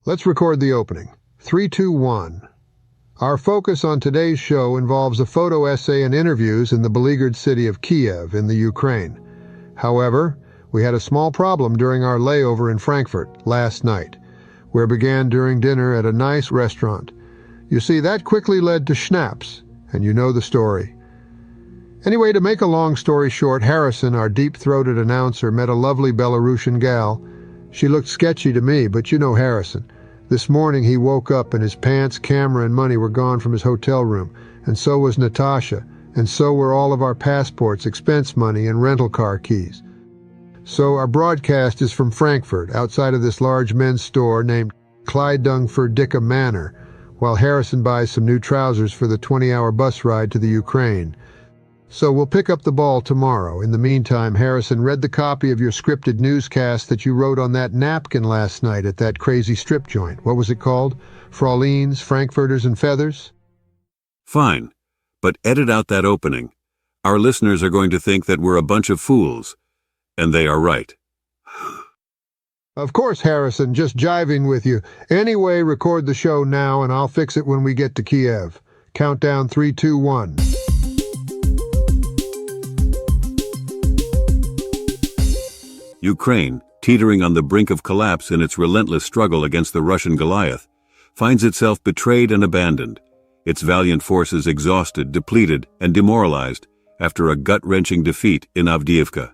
Let's record the opening. 3, 2, 1. Our focus on today's show involves a photo essay and interviews in the beleaguered city of Kiev in the Ukraine. However, we had a small problem during our layover in Frankfurt last night, where began during dinner at a nice restaurant. You see, that quickly led to schnapps, and you know the story. Anyway, to make a long story short, Harrison, our deep-throated announcer, met a lovely Belarusian gal. She looked sketchy to me, but you know Harrison. This morning he woke up and his pants, camera, and money were gone from his hotel room, and so was Natasha, and so were all of our passports, expense money, and rental car keys. So our broadcast is from Frankfurt, outside of this large men's store named Kleidungferdicke Manor, while Harrison buys some new trousers for the 20-hour bus ride to the Ukraine. So we'll pick up the ball tomorrow. In the meantime, Harrison, read the copy of your scripted newscast that you wrote on that napkin last night at that crazy strip joint. What was it called? Frauleins, Frankfurters, and Feathers? Fine, but edit out that opening. Our listeners are going to think that we're a bunch of fools, and they are right. Of course, Harrison, just jiving with you. Anyway, record the show now, and I'll fix it when we get to Kiev. Countdown 3, 2, 1. Ukraine, teetering on the brink of collapse in its relentless struggle against the Russian Goliath, finds itself betrayed and abandoned, its valiant forces exhausted, depleted, and demoralized after a gut-wrenching defeat in Avdiivka.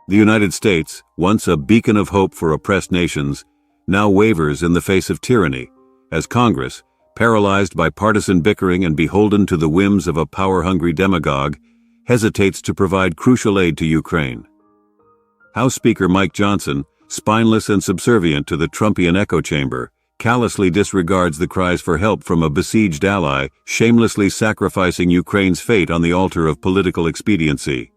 The United States, once a beacon of hope for oppressed nations, now wavers in the face of tyranny, as Congress, paralyzed by partisan bickering and beholden to the whims of a power-hungry demagogue, hesitates to provide crucial aid to Ukraine. House Speaker Mike Johnson, spineless and subservient to the Trumpian echo chamber, callously disregards the cries for help from a besieged ally, shamelessly sacrificing Ukraine's fate on the altar of political expediency.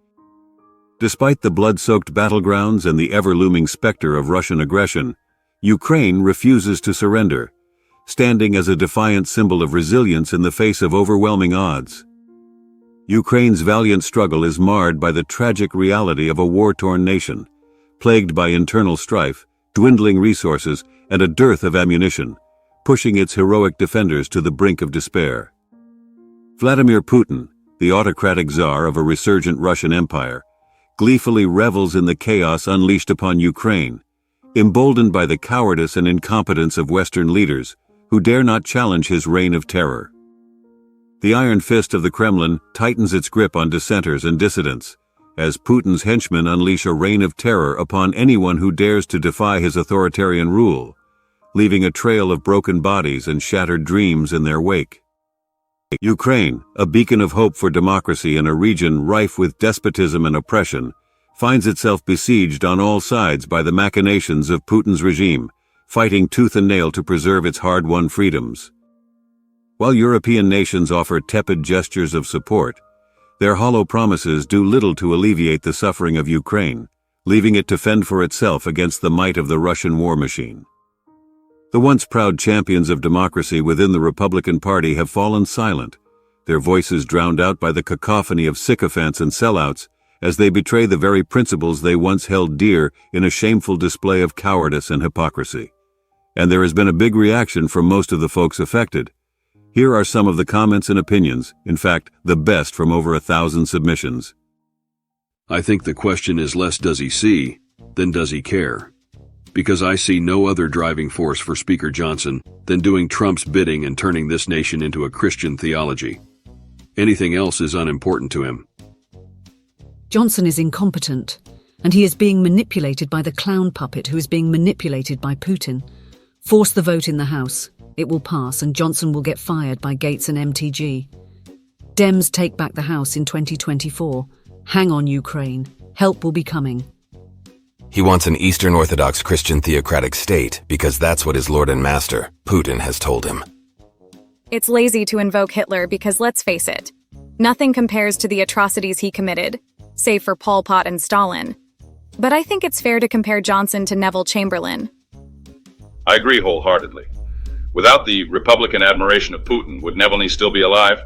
Despite the blood-soaked battlegrounds and the ever-looming specter of Russian aggression, Ukraine refuses to surrender, standing as a defiant symbol of resilience in the face of overwhelming odds. Ukraine's valiant struggle is marred by the tragic reality of a war-torn nation, plagued by internal strife, dwindling resources, and a dearth of ammunition, pushing its heroic defenders to the brink of despair. Vladimir Putin, the autocratic czar of a resurgent Russian empire, gleefully revels in the chaos unleashed upon Ukraine, emboldened by the cowardice and incompetence of Western leaders who dare not challenge his reign of terror. The iron fist of the Kremlin tightens its grip on dissenters and dissidents, as Putin's henchmen unleash a reign of terror upon anyone who dares to defy his authoritarian rule, leaving a trail of broken bodies and shattered dreams in their wake. Ukraine, a beacon of hope for democracy in a region rife with despotism and oppression, finds itself besieged on all sides by the machinations of Putin's regime, fighting tooth and nail to preserve its hard-won freedoms. While European nations offer tepid gestures of support, their hollow promises do little to alleviate the suffering of Ukraine, leaving it to fend for itself against the might of the Russian war machine. The once proud champions of democracy within the Republican Party have fallen silent, their voices drowned out by the cacophony of sycophants and sellouts as they betray the very principles they once held dear in a shameful display of cowardice and hypocrisy. And there has been a big reaction from most of the folks affected. Here are some of the comments and opinions, in fact, the best from over 1,000 submissions. I think the question is less does he see, than does he care. Because I see no other driving force for Speaker Johnson than doing Trump's bidding and turning this nation into a Christian theology. Anything else is unimportant to him. Johnson is incompetent, and he is being manipulated by the clown puppet who is being manipulated by Putin. Force the vote in the House. It will pass, and Johnson will get fired by Gates and MTG. Dems take back the House in 2024. Hang on, Ukraine. Help will be coming. He wants an Eastern Orthodox Christian theocratic state because that's what his lord and master, Putin, has told him. It's lazy to invoke Hitler because, let's face it, nothing compares to the atrocities he committed, save for Pol Pot and Stalin. But I think it's fair to compare Johnson to Neville Chamberlain. I agree wholeheartedly. Without the Republican admiration of Putin, would Neville still be alive?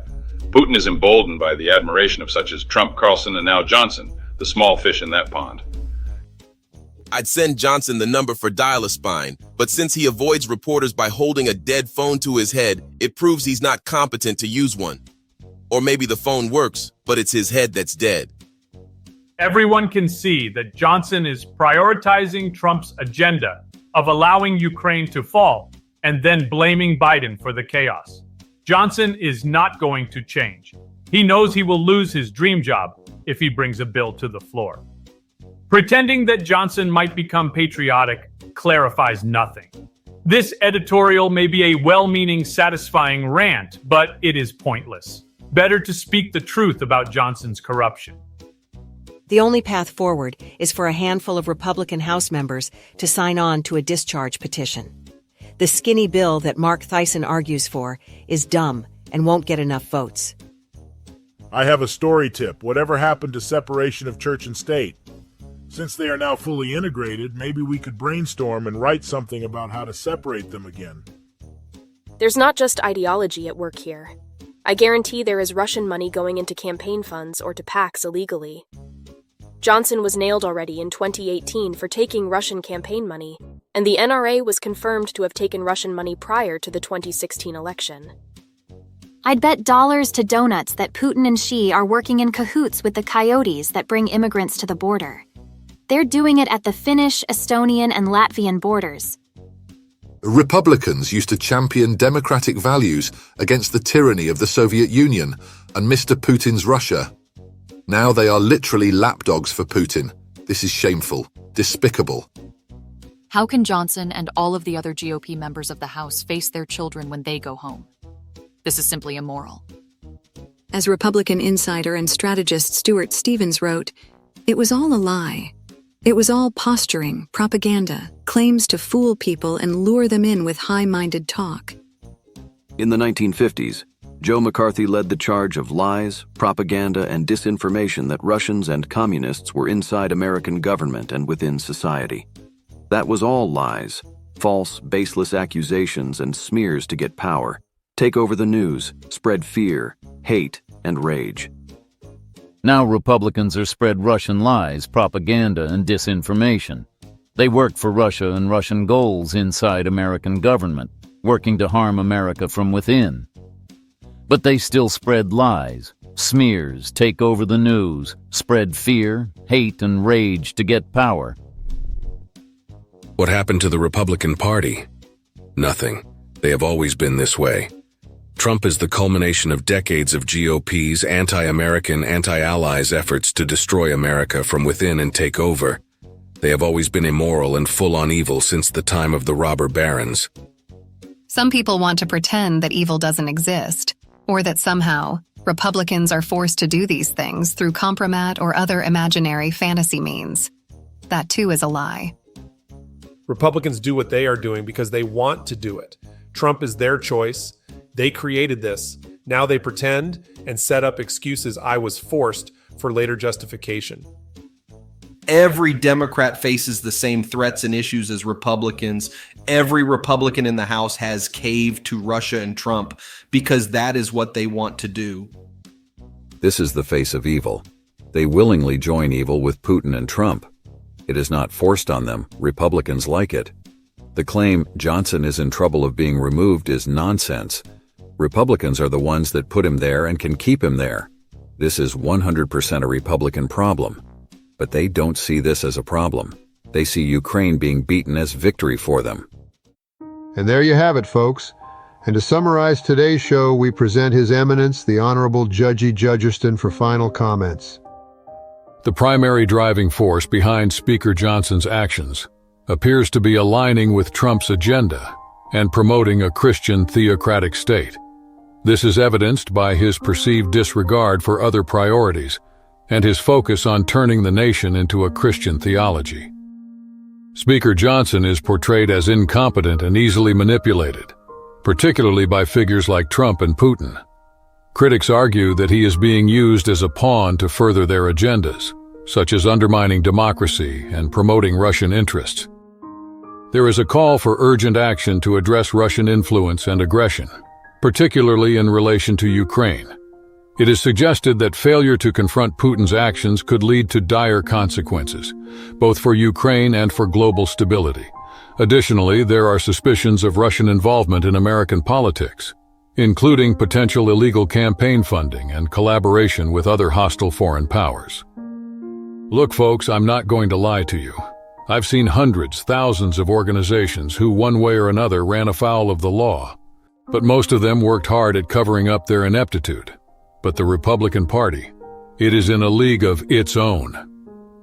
Putin is emboldened by the admiration of such as Trump, Carlson, and now Johnson, the small fish in that pond. I'd send Johnson the number for Dial-A-Spine, but since he avoids reporters by holding a dead phone to his head, it proves he's not competent to use one. Or maybe the phone works, but it's his head that's dead. Everyone can see that Johnson is prioritizing Trump's agenda of allowing Ukraine to fall and then blaming Biden for the chaos. Johnson is not going to change. He knows he will lose his dream job if he brings a bill to the floor. Pretending that Johnson might become patriotic clarifies nothing. This editorial may be a well-meaning, satisfying rant, but it is pointless. Better to speak the truth about Johnson's corruption. The only path forward is for a handful of Republican House members to sign on to a discharge petition. The skinny bill that Mark Thyssen argues for is dumb and won't get enough votes. I have a story tip. Whatever happened to separation of church and state? Since they are now fully integrated, maybe we could brainstorm and write something about how to separate them again. There's not just ideology at work here. I guarantee there is Russian money going into campaign funds or to PACs illegally. Johnson was nailed already in 2018 for taking Russian campaign money, and the NRA was confirmed to have taken Russian money prior to the 2016 election. I'd bet dollars to donuts that Putin and Xi are working in cahoots with the coyotes that bring immigrants to the border. They're doing it at the Finnish, Estonian, and Latvian borders. Republicans used to champion democratic values against the tyranny of the Soviet Union and Mr. Putin's Russia. Now they are literally lapdogs for Putin. This is shameful, despicable. How can Johnson and all of the other GOP members of the House face their children when they go home? This is simply immoral. As Republican insider and strategist Stuart Stevens wrote, it was all a lie. It was all posturing, propaganda, claims to fool people and lure them in with high-minded talk. In the 1950s, Joe McCarthy led the charge of lies, propaganda, and disinformation that Russians and communists were inside American government and within society. That was all lies, false, baseless accusations and smears to get power, take over the news, spread fear, hate, and rage. Now Republicans are spread Russian lies, propaganda, and disinformation. They work for Russia and Russian goals inside American government, working to harm America from within. But they still spread lies, smears, take over the news, spread fear, hate, and rage to get power. What happened to the Republican Party? Nothing. They have always been this way. Trump is the culmination of decades of GOP's anti-American, anti-allies efforts to destroy America from within and take over. They have always been immoral and full-on evil since the time of the robber barons. Some people want to pretend that evil doesn't exist, or that somehow Republicans are forced to do these things through compromat or other imaginary fantasy means. That too is a lie. Republicans do what they are doing because they want to do it. Trump is their choice. They created this. Now they pretend and set up excuses I was forced for later justification. Every Democrat faces the same threats and issues as Republicans. Every Republican in the House has caved to Russia and Trump because that is what they want to do. This is the face of evil. They willingly join evil with Putin and Trump. It is not forced on them. Republicans like it. The claim Johnson is in trouble of being removed is nonsense. Republicans are the ones that put him there and can keep him there. This is 100% a Republican problem. But they don't see this as a problem. They see Ukraine being beaten as victory for them. And there you have it, folks. And to summarize today's show, we present His Eminence, the Honorable Judgy Judgerston, for final comments. The primary driving force behind Speaker Johnson's actions appears to be aligning with Trump's agenda and promoting a Christian theocratic state. This is evidenced by his perceived disregard for other priorities and his focus on turning the nation into a Christian theology. Speaker Johnson is portrayed as incompetent and easily manipulated, particularly by figures like Trump and Putin. Critics argue that he is being used as a pawn to further their agendas, such as undermining democracy and promoting Russian interests. There is a call for urgent action to address Russian influence and aggression, particularly in relation to Ukraine. It is suggested that failure to confront Putin's actions could lead to dire consequences, both for Ukraine and for global stability. Additionally, there are suspicions of Russian involvement in American politics, including potential illegal campaign funding and collaboration with other hostile foreign powers. Look, folks, I'm not going to lie to you. I've seen hundreds, thousands of organizations who, one way or another, ran afoul of the law, but most of them worked hard at covering up their ineptitude. But the Republican Party, it is in a league of its own.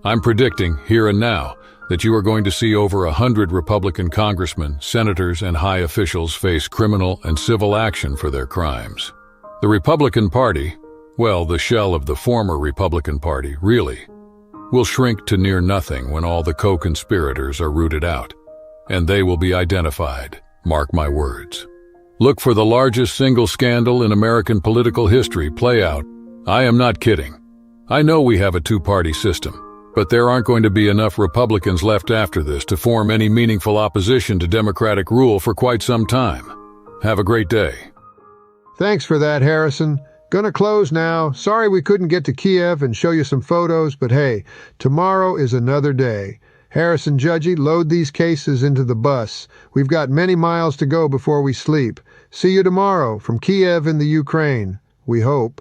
I'm predicting, here and now, that you are going to see over 100 Republican congressmen, senators, and high officials face criminal and civil action for their crimes. The Republican Party, well, the shell of the former Republican Party, really, will shrink to near nothing when all the co-conspirators are rooted out, and they will be identified, mark my words. Look for the largest single scandal in American political history play out. I am not kidding. I know we have a two-party system, but there aren't going to be enough Republicans left after this to form any meaningful opposition to Democratic rule for quite some time. Have a great day. Thanks for that, Harrison. Gonna close now. Sorry we couldn't get to Kiev and show you some photos, but hey, tomorrow is another day. Harrison Judgy, load these cases into the bus. We've got many miles to go before we sleep. See you tomorrow from Kiev in the Ukraine. We hope.